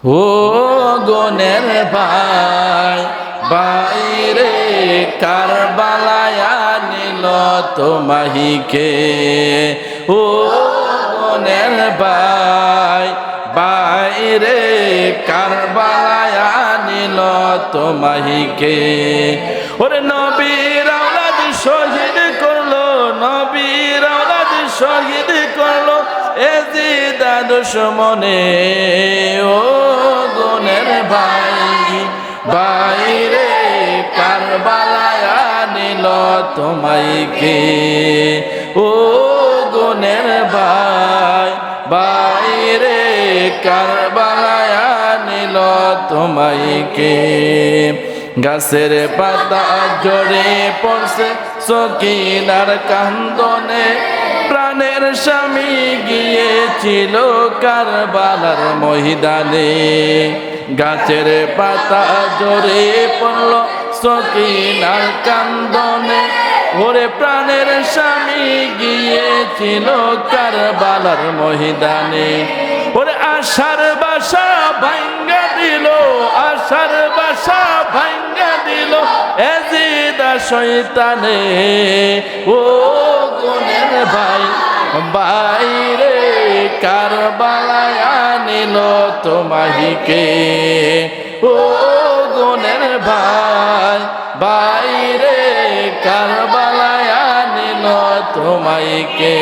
ও গনের ভাই বাইরে কারবালায় নিল তোমাহিকে। ও গনের ভাই বাইরে কারবালায় নিল তোমাহিকে। ওরে নবীর আওলাদ শহীদ করলো, নবীর আওলাদ শহীদ করলো এজিদ দুশমনে। ও গনের ভাই বাইরে কারবালায় নিল তোমাইকে। ও গনের ভাই বাইরে কারবালায় নিল তোমাইকে। গাছের পাতা ঝরে পড়ছে সকিনার কান্দনে, প্রাণের স্বামী গিয়েছিল কারবালার ময়দানে। গাছের পাতা ঝরে পড়ল সকিনার কান্দনে, ওরে প্রাণের স্বামী গিয়েছিল কারবালার ময়দানে। ওরে আশার বাসা ভাঙ্গা দিল, আশার বাসা ভাঙ্গা দিল এজিদা শয়তানে। ও গনের ভাই বাইরে কারবালায় নিল তোমাহিকে। ও গনের ভাই বাইরে কারবালায় নিল তোমাইকে।